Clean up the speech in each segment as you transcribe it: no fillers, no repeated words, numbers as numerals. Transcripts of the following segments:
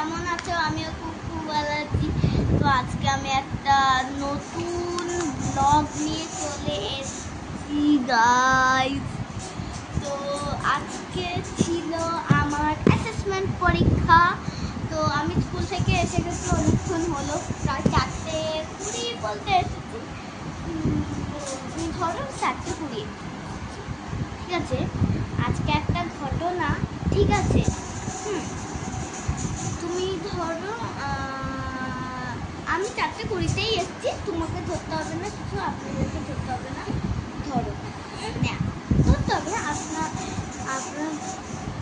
কেমন আছো? আমিও খুব খুব ভালো আছি। তো আজকে আমি একটা নতুন ব্লগ নিয়ে চলে এসেছি গাইস। তো আজকে ছিল আমার অ্যাসেসমেন্ট পরীক্ষা। তো আমি স্কুল থেকে এসে গেছি, অনেকক্ষণ হলো, প্রায় 4:20 বলতে এসেছি। ধরো 4:20, ঠিক আছে। আজকে একটা ঘটনা, ঠিক আছে। তুমি ধরো আমি 4:20তেই এসেছি, তোমাকে ধরতে হবে না কিছু, আপনাদেরকে ধরতে হবে না, ধরো না ধরতে হবে না। আপনার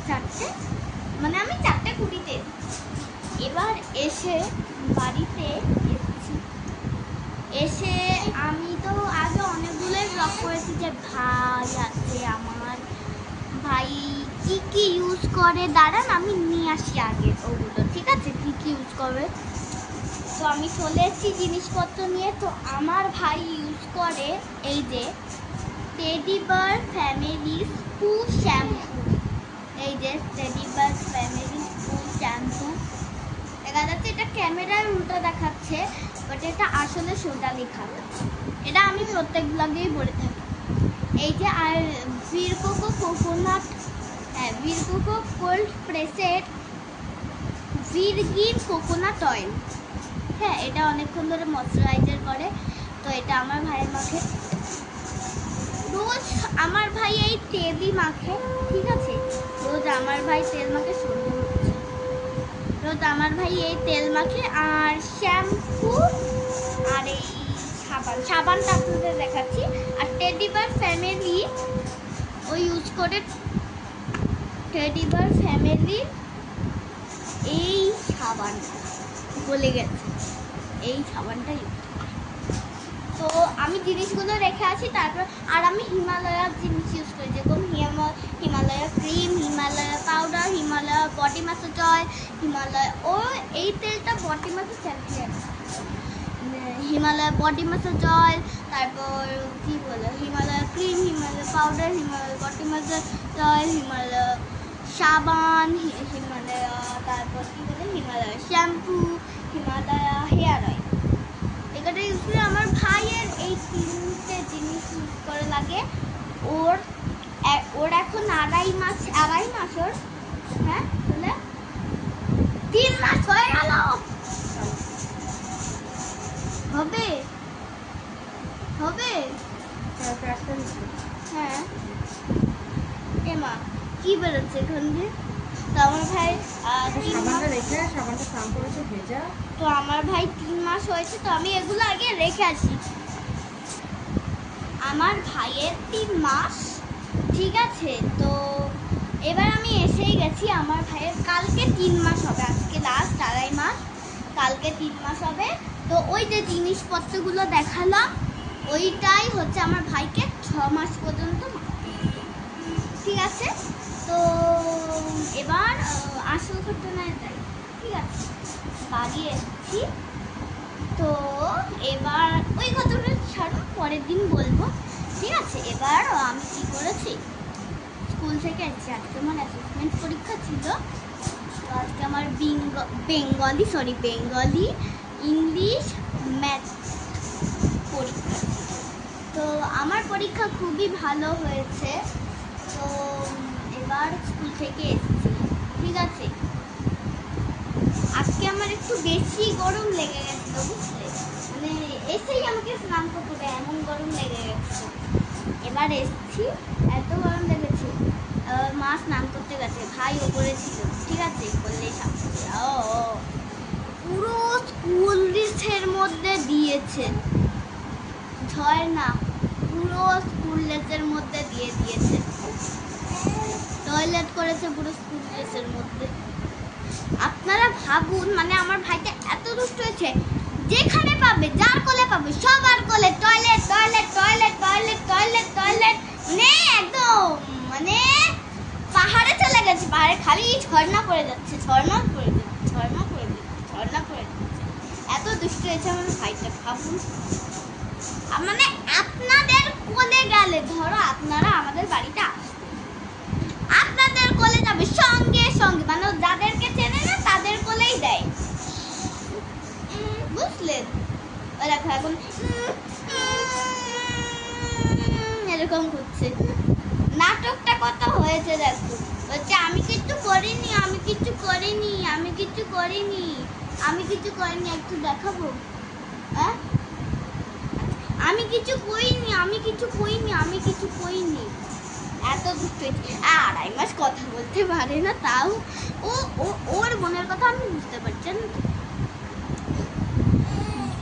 4টে, মানে আমি 4:20তে এবার এসে বাড়িতে এসেছি। এসে আমি তো আগে অনেকগুলোই ব্লগ করেছি যে ভাই আছে আমার, ভাই কি কি ইউজ করে, দাঁড়ান আমি নিয়ে আসি আগে ওগুলো, ঠিক আছে, কি কি ইউজ করে। তো আমি চলে এসেছি জিনিসপত্র নিয়ে। তো আমার ভাই ইউজ করে এই যে টেডি বার্ড ফ্যামিলি স্পু শ্যাম্পু, এই যে টেডি বার্ড ফ্যামিলি স্পু শ্যাম্পু। দেখা যাচ্ছে এটা ক্যামেরায় উল্টো দেখাচ্ছে, বাট এটা আসলে সোজা লেখা। এটা আমি প্রত্যেক ব্লগেই বলে থাকি। এই যে আর ভিরকোকো কোকোনাট, ভিরকোকো কোল্ড প্রেসেড ভিরগিন কোকোনাট অয়েল। হ্যাঁ, এটা অনেকক্ষণ ধরে ময়শ্চারাইজার করে। তো এটা আমার ভাইয়ের মাখে রোজ। আমার ভাই এই তেলই মাখে, ঠিক আছে। রোজ আমার ভাই তেল মাখে, রোজ আমার ভাই এই তেল মাখে। আর শ্যাম্পু আর এই সাবানটা আপনাদের দেখাচ্ছি। আর টেডি বার্ড ফ্যামিলি ও ইউজ করে টেডি বার্ড ফ্যামিলি এই সাবানটা, বলে গেছে এই সাবানটা ইউজ করে। তো আমি জিনিসগুলো রেখে আসি, তারপর আর আমি হিমালয়ার জিনিস ইউজ করি, যেরকম Himalaya cream, Himalaya powder, Himalaya body massage oil, Himalaya ও এই তেলটা body massage Himalaya body massage oil, তারপর কি বলে Himalaya cream, Himalaya powder, Himalaya body massage oil, Himalaya সাবান, হিমালয়া, তারপর কি বলে Himalaya shampoo, Himalaya hair oil. এগুলো ইউজ করে আমার ভাইয়ের এই 3টে জিনিস ইউজ করে লাগে। ওর এখন 2.5 মাস ওর, হ্যাঁ বলে 3 মাস হয়ে গেল, হবে হবে হ্যাঁ। এমা কি বেরোচ্ছে এখান দিয়ে? তো আমার ভাই তো আমার ভাই 3 মাস হয়েছে। তো আমি এগুলো আগে রেখে আসি। আমার ভাইয়ের 3 মাস, ঠিক আছে। তো এবার আমি এসেই গেছি। আমার ভাইয়ের কালকে 3 মাস হবে, আজকে লাস্ট 2.5 মাস, কালকে 3 মাস হবে। তো ওই যে জিনিসপত্রগুলো দেখালাম, ওইটাই হচ্ছে আমার ভাইকে 6 মাস পর্যন্ত, ঠিক আছে। তো এবার আসল ঘটনায় যাই, ঠিক আছে। বাড়ি এসেছি, তো এবার ওই ঘটনাটা ছাড়ো, পরের দিন বলবো, ঠিক আছে। এবার আমি কি করেছি, স্কুল থেকে এসেছি, আজকে আমার অ্যাসেসমেন্ট পরীক্ষা ছিল। তো আজকে আমার বেঙ্গলি ইংলিশ ম্যাথ পরীক্ষা। তো আমার পরীক্ষা খুবই ভালো হয়েছে। তো এবার স্কুল থেকে এসেছি, ঠিক আছে। আজকে আমার একটু বেশি গরম লেগে গেছিল, বুঝলে, মানে এসেই আমাকে স্নান করতে হবে, এমন গরম লেগে গেছে। এবার এসেছি, এত গরম লেগেছে। মা স্নান করতে গেছে, ভাই ওপরে ছিল, ঠিক আছে, বললেই পুরো স্কুল ড্রেসের মধ্যে দিয়েছে, ঝর্ণা পুরো স্কুল ড্রেসের মধ্যে দিয়েছে, টয়লেট করেছে পুরো স্কুল ড্রেসের মধ্যে। আপনারা ভাবুন, মানে আমার ভাইটা এত দুষ্ট হয়েছে, যেখানে পাবে, যার কোলে পাবে, সবার কোলে toilet toilet toilet toilet toilet toilet, মানে একদম মানে পাহাড়ে চলে গেছে, পাহাড়ে খালি ঝর্ণা পড়ে যাচ্ছে, ঝর্ণা পড়ে যাচ্ছে, ঝর্ণা পড়ে যাচ্ছে, ঝর্ণা পড়ে যাচ্ছে। এত দুষ্ট হয়েছে আমার ভাইটা, ভাবুন। মানে আপনাদের কোলে গেলে, ধরো আপনারা আমাদের বাড়িতে আসবেন, আপনাদের কোলে যাবে সঙ্গে সঙ্গে, মানে যাদেরকে চেনে না তাদের কোলেই দেয়, দেখো এখন এরকম করছে। নাটকটা কত হয়েছে দেখো, বলছে আমি কিচ্ছু করিনি, আমি কিচ্ছু করিনি, আমি কিচ্ছু করিনি, আমি কিছু করিনি। একটু দেখাবো? হ্যাঁ, আমি কিছু কইনি, আমি কিছু কইনি, আমি কিছু কইনি। এত দুষ্ট হয়েছে। 2.5 মাস কথা বলতে পারে না, তাও ও ওর বোনের কথা আমি বুঝতে পারছেন।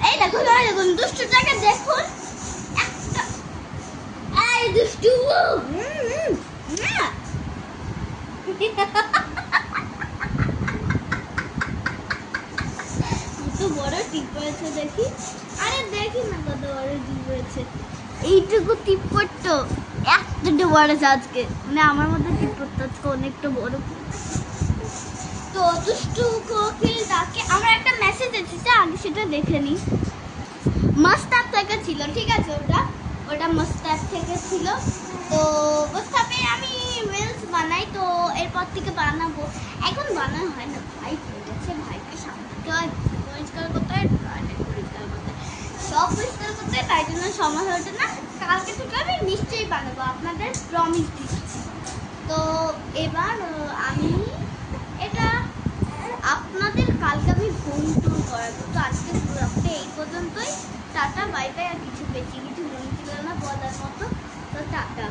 এই দেখো দেখুন দুষ্টটাকে দেখুন একটা। এই দুষ্টু কত বড় টিপ হয়েছে দেখি। আরে দেখি না কত বড় টিপ হয়েছে। এইটুকু টিপ পড়তো এতটা বড় আজকে, মানে আমার মধ্যে টিপ পড়তো আজকে অনেকটা বড়। তো দুষ্টু কোকিল ডাকে আমরা একটা মেসেজ এসেছে, আগে সেটা দেখে নিই। মাস্টার থেকে ছিল, ঠিক আছে, ওটা মাস্টার থেকে ছিল। তো মাস্টারে আমি রিলস বানাই, তো এরপর থেকে বানাবো। এখন বানানো হয় না, ভাই পড়েছে, ভাইকে সামলাতে হয়, পরিষ্কার করতে হয়, টয়লেট পরিষ্কার করতে হয়, সব পরিষ্কার করতে হয়, তাই জন্য সময় ওঠে না। কালকে থেকে আমি নিশ্চয়ই বানাবো, আপনাদের প্রমিস দিচ্ছি। তো এবার আমি এটা আপনাদের কালকে আমি ফোন টোন করাবো। তো আজকে ব্লগটা এই পর্যন্তই। Tata bye bye. আর কিছু বেশি কিছু মনে ছিল না বলার মতো, তো টাটা।